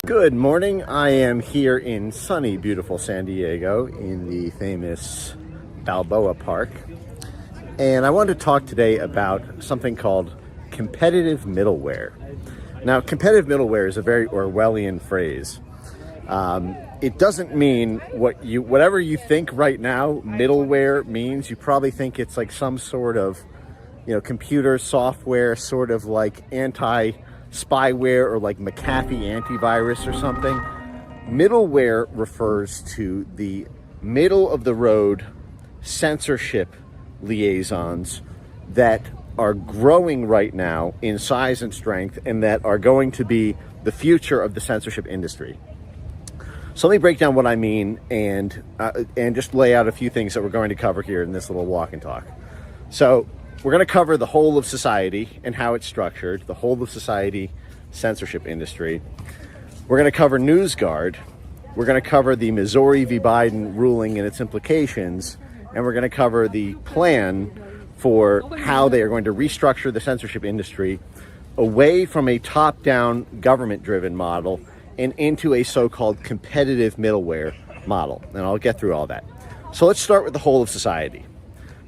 Good morning. I am here in sunny, beautiful San Diego in the famous Balboa Park. And I wanted to talk today about something called competitive middleware. Now, competitive middleware is a very Orwellian phrase. It doesn't mean whatever you think right now middleware means. You probably think it's like some sort of, computer software, sort of like anti-spyware or like McAfee antivirus or something. Middleware refers to the middle of the road censorship liaisons that are growing right now in size and strength and that are going to be the future of the censorship industry. So let me break down what I mean and just lay out a few things that we're going to cover here in this little walk and talk. So we're going to cover the whole of society and how it's structured, the whole of society censorship industry. We're going to cover NewsGuard. We're going to cover the Missouri v. Biden ruling and its implications. And we're going to cover the plan for how they are going to restructure the censorship industry away from a top-down government-driven model and into a so-called competitive middleware model. And I'll get through all that. So let's start with the whole of society.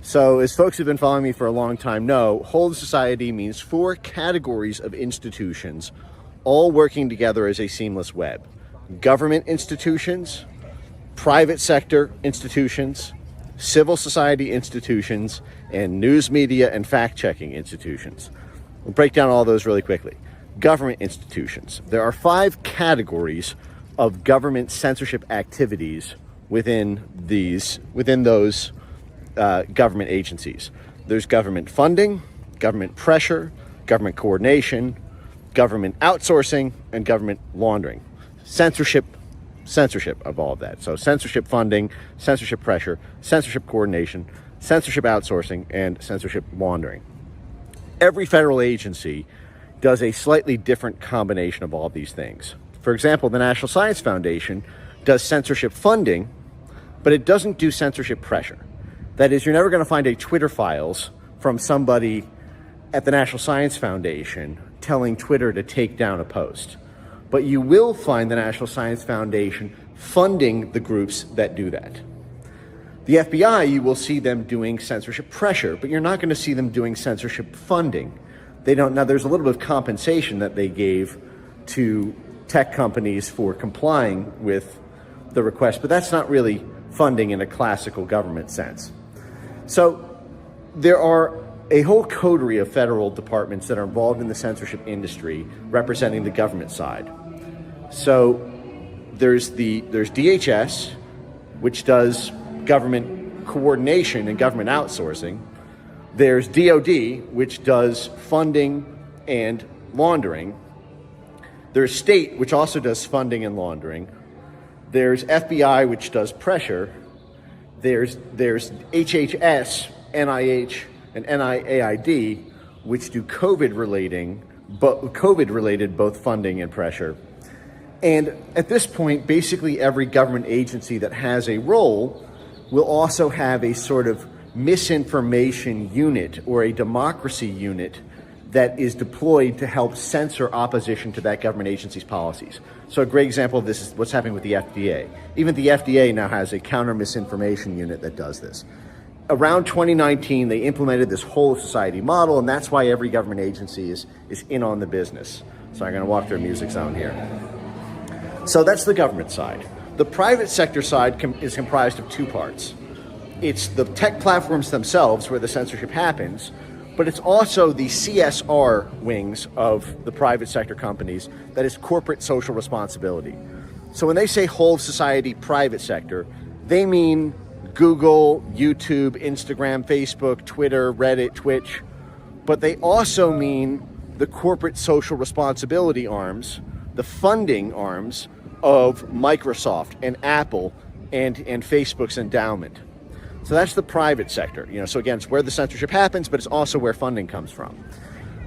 So as folks who've been following me for a long time know, whole of society means 4 categories of institutions all working together as a seamless web. Government institutions, private sector institutions, civil society institutions, and news media and fact-checking institutions. We'll break down all those really quickly. Government institutions. There are 5 categories of government censorship activities within those government agencies. There's government funding, government pressure, government coordination, government outsourcing, and government laundering. Censorship of all of that. So censorship funding, censorship pressure, censorship coordination, censorship outsourcing, and censorship laundering. Every federal agency does a slightly different combination of all of these things. For example, the National Science Foundation does censorship funding, but it doesn't do censorship pressure. That is, you're never going to find a Twitter files from somebody at the National Science Foundation telling Twitter to take down a post. But you will find the National Science Foundation funding the groups that do that. The FBI, you will see them doing censorship pressure, but you're not going to see them doing censorship funding. They don't. Now, there's a little bit of compensation that they gave to tech companies for complying with the request, but that's not really funding in a classical government sense. So there are a whole coterie of federal departments that are involved in the censorship industry representing the government side. So there's DHS, which does government coordination and government outsourcing. There's DOD, which does funding and laundering. There's state, which also does funding and laundering. There's FBI, which does pressure. There's HHS, NIH, and NIAID, which do COVID-related both funding and pressure. And at this point, basically every government agency that has a role will also have a sort of misinformation unit or a democracy unit that is deployed to help censor opposition to that government agency's policies. So a great example of this is what's happening with the FDA. Even the FDA now has a counter-misinformation unit that does this. Around 2019, they implemented this whole of society model, and that's why every government agency is in on the business. So I'm going to walk through a music zone here. So that's the government side. The private sector side is comprised of 2 parts. It's the tech platforms themselves where the censorship happens, but it's also the CSR wings of the private sector companies, that is corporate social responsibility. So when they say whole of society private sector, they mean Google, YouTube, Instagram, Facebook, Twitter, Reddit, Twitch, but they also mean the corporate social responsibility arms, the funding arms of Microsoft and Apple and Facebook's endowment. So that's the private sector. So again, it's where the censorship happens, but it's also where funding comes from.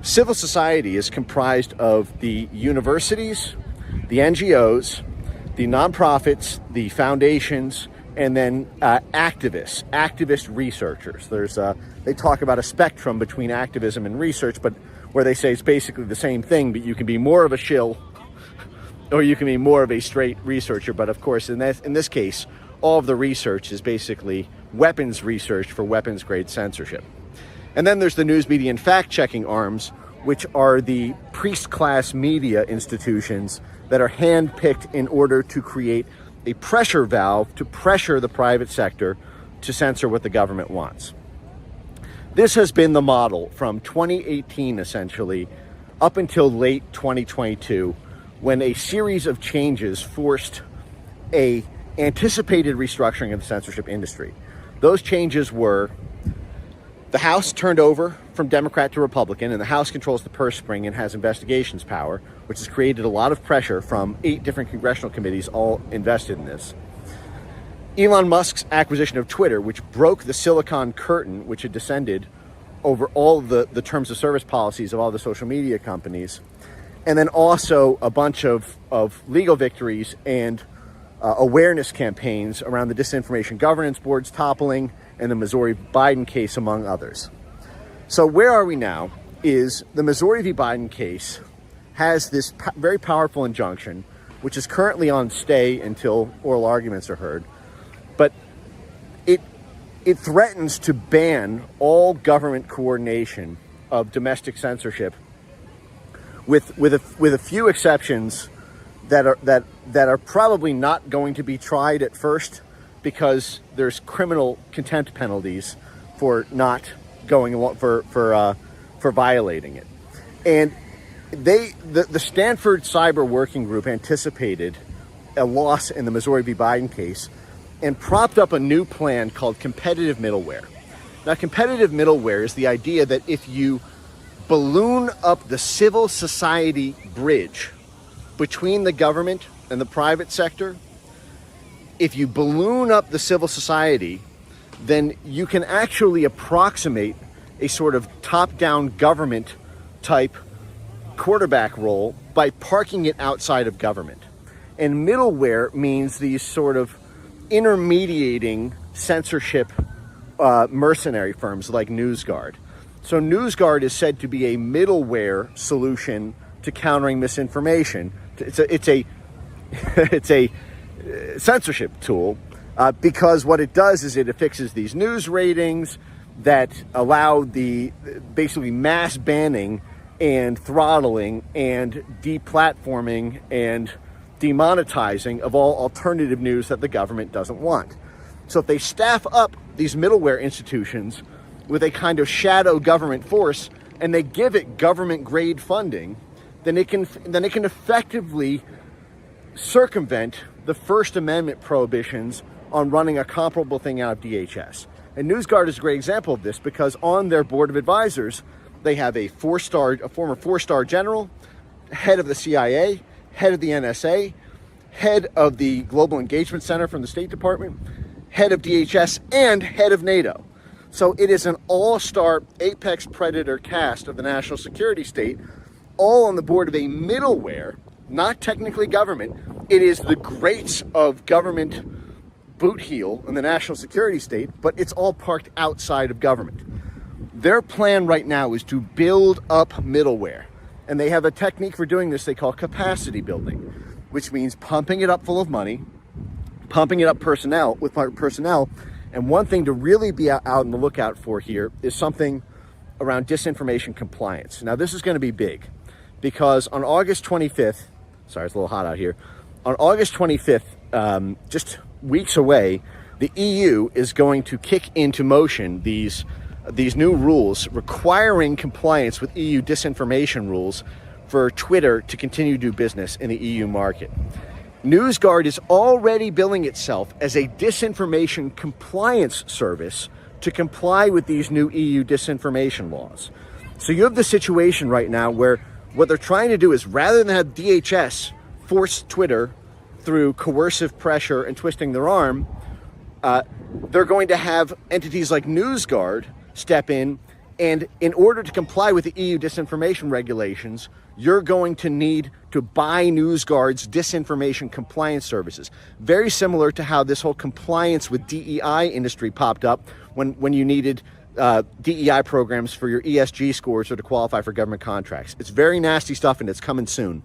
Civil society is comprised of the universities, the NGOs, the nonprofits, the foundations, and then activist researchers. They talk about a spectrum between activism and research, but where they say it's basically the same thing, but you can be more of a shill or you can be more of a straight researcher. But of course, in this case, all of the research is basically weapons research for weapons-grade censorship. And then there's the news media and fact-checking arms, which are the priest-class media institutions that are handpicked in order to create a pressure valve to pressure the private sector to censor what the government wants. This has been the model from 2018, essentially, up until late 2022, when a series of changes forced a anticipated restructuring of the censorship industry. Those changes were: the House turned over from Democrat to Republican, and the House controls the purse string and has investigations power, which has created a lot of pressure from 8 different congressional committees all invested in this. Elon Musk's acquisition of Twitter, which broke the Silicon Curtain, which had descended over all of the terms of service policies of all the social media companies. And then also a bunch of legal victories and awareness campaigns around the disinformation governance boards toppling and the Missouri Biden case, among others. So where are we now is the Missouri v. Biden case has this very powerful injunction, which is currently on stay until oral arguments are heard. But it threatens to ban all government coordination of domestic censorship, with a few exceptions that are probably not going to be tried at first, because there's criminal contempt penalties for not going along for violating it. And the Stanford Cyber Working Group anticipated a loss in the Missouri v. Biden case and propped up a new plan called competitive middleware. Now, competitive middleware is the idea that if you balloon up the civil society bridge between the government and the private sector, if you balloon up the civil society, then you can actually approximate a sort of top-down government type quarterback role by parking it outside of government. And middleware means these sort of intermediating censorship mercenary firms like NewsGuard. So NewsGuard is said to be a middleware solution to countering misinformation. It's a censorship tool, because what it does is it affixes these news ratings that allow the basically mass banning and throttling and deplatforming and demonetizing of all alternative news that the government doesn't want. So if they staff up these middleware institutions with a kind of shadow government force and they give it government grade funding, then it can effectively circumvent the First Amendment prohibitions on running a comparable thing out of DHS. And NewsGuard is a great example of this, because on their board of advisors, they have a former four-star general, head of the CIA, head of the NSA, head of the Global Engagement Center from the State Department, head of DHS, and head of NATO. So it is an all-star apex predator cast of the national security state, all on the board of a middleware, not technically government. It is the greats of government boot heel in the national security state, but it's all parked outside of government. Their plan right now is to build up middleware. And they have a technique for doing this they call capacity building, which means pumping it up full of money, pumping it up with personnel. And one thing to really be out on the lookout for here is something around disinformation compliance. Now, this is going to be big, because on August 25th, sorry, it's a little hot out here. On August 25th, just weeks away, the EU is going to kick into motion these new rules requiring compliance with EU disinformation rules for Twitter to continue to do business in the EU market. NewsGuard is already billing itself as a disinformation compliance service to comply with these new EU disinformation laws. So you have the situation right now where what they're trying to do is, rather than have DHS force Twitter through coercive pressure and twisting their arm, they're going to have entities like NewsGuard step in, and in order to comply with the EU disinformation regulations, you're going to need to buy NewsGuard's disinformation compliance services. Very similar to how this whole compliance with DEI industry popped up when you needed DEI programs for your ESG scores or to qualify for government contracts. It's very nasty stuff, and it's coming soon.